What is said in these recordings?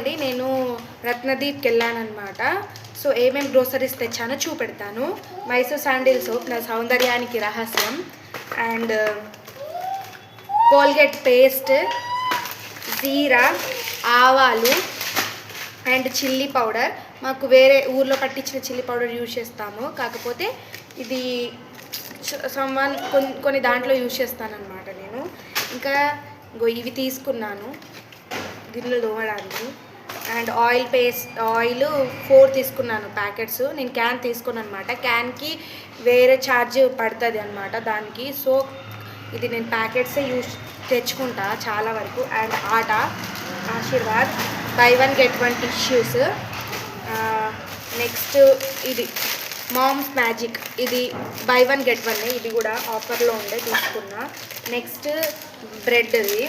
అండి, నేను రత్నదీప్కి వెళ్ళానమాట. సో ఏమేమి గ్రోసరీస్ తెచ్చానో చూపెడతాను. మైసూర్ శాండిల్ సోప్ నా సౌందర్యానికి రహస్యం, అండ్ కోల్గేట్ పేస్ట్, జీరా, ఆవాలు అండ్ చిల్లీ పౌడర్. మాకు వేరే ఊర్లో పట్టించిన చిల్లీ పౌడర్ యూజ్ చేస్తాము, కాకపోతే ఇది కొన్ని దాంట్లో యూజ్ చేస్తానన్నమాట నేను. ఇంకా ఇవి తీసుకున్నాను గిన్నెలు తోమడానికి. అండ్ ఆయిల్ 4 తీసుకున్నాను ప్యాకెట్స్. నేను క్యాన్ తీసుకున్నాను అనమాట. క్యాన్కి వేరే ఛార్జ్ పడుతుంది అనమాట దానికి. సో ఇది నేను ప్యాకెట్సే తెచ్చుకుంటా చాలా వరకు. And Aashirvaad buy 1 get 1 tissues. Next ఇది మామ్స్ మ్యాజిక్, ఇది బై 1 get 1, ఇది కూడా ఆఫర్లో ఉండే తీసుకున్నా. నెక్స్ట్ బ్రెడ్ది.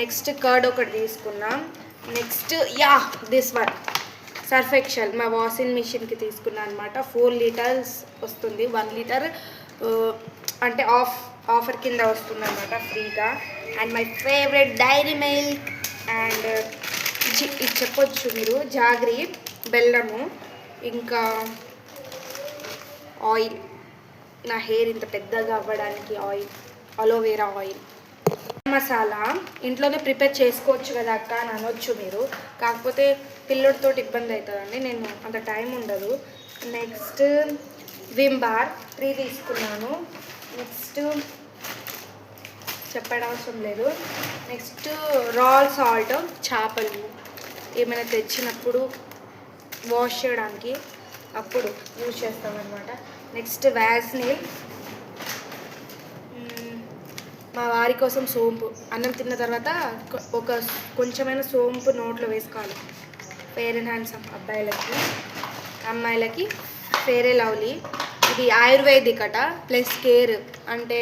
నెక్స్ట్ కర్డ్ ఒకటి తీసుకున్నా. Next this one Surf Excel మా వాషింగ్ మిషన్కి తీసుకున్నా అనమాట. 4 లీటర్స్ వస్తుంది, 1 లీటర్ అంటే ఆఫర్ కింద వస్తుంది అనమాట ఫ్రీగా. And my favourite Dairy Milk. అండ్ ఇది చెప్పొచ్చు మీరు, జాగ్రీ, బెల్లము, ఇంకా ఆయిల్, నా హెయిర్ ఇంత పెద్దగా అవ్వడానికి ఆయిల్, అలోవెరా ఆయిల్. మసాలా ఇంట్లోనే ప్రిపేర్ చేసుకోవచ్చు కదా అక్క అని అనొచ్చు మీరు, కాకపోతే పిల్లడితో ఇబ్బంది అవుతుందండి, నేను అంత టైం ఉండదు. నెక్స్ట్ విమ్ బార్ 3 తీసుకున్నాను. నెక్స్ట్ చెప్పడం అవసరం లేదు. నెక్స్ట్ రాల్ సాల్ట్, చేపలు ఏమైనా తెచ్చినప్పుడు వాష్ చేయడానికి అప్పుడు యూజ్ చేస్తామన్నమాట. నెక్స్ట్ వ్యాస్నిల్, మా వారి కోసం సోంపు. అన్నం తిన్న తర్వాత కొంచెమైనా సోంపు నోట్లో వేసుకోవాలి. ఫెయిర్ అండ్ హ్యాండ్సమ్ అబ్బాయిలకి, అమ్మాయిలకి ఫెయిర్ అండ్ లవ్లీ. ఇది ఆయుర్వేదిక్ అట, ప్లస్ కేర్. అంటే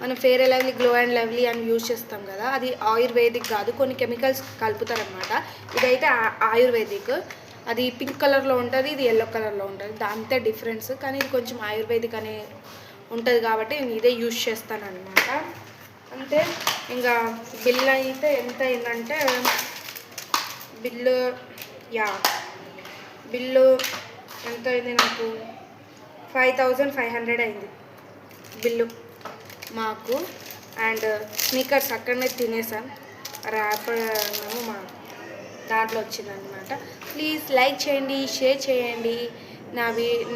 మనం fair and lovely, glow and lovely అని యూజ్ చేస్తాం కదా, అది ఆయుర్వేదిక్ కాదు, కొన్ని కెమికల్స్ కలుపుతారనమాట. ఇదైతే ఆయుర్వేదిక్. అది పింక్ కలర్లో ఉంటుంది, ఇది ఎల్లో కలర్లో ఉంటుంది, దాంతే డిఫరెన్స్. కానీ ఇది కొంచెం ఆయుర్వేదిక్ అనే ఉంటుంది కాబట్టి నేను ఇదే యూజ్ చేస్తాను అనమాట. అంతే. ఇంకా బిల్ అయితే ఎంత అయిందంటే, బిల్లు ఎంత అయింది నాకు, 5500 అయింది బిల్లు మాకు. అండ్ స్నీకర్స్ అక్కడనే తినేసాం, ర్యాపర్ మా దాంట్లో వచ్చిందనమాట. ప్లీజ్ లైక్ చేయండి, షేర్ చేయండి,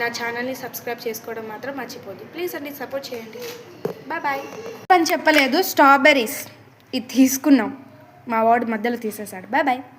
నా ఛానల్ని సబ్స్క్రైబ్ చేసుకోవడం మాత్రం మర్చిపోద్దు ప్లీజ్ అండి, సపోర్ట్ చేయండి. బాయ్ అని చెప్పలేదు, స్ట్రాబెర్రీస్ ఇది తీసుకున్నాం, మా వాడు మధ్యలో తీసేశాడు. బాయ్.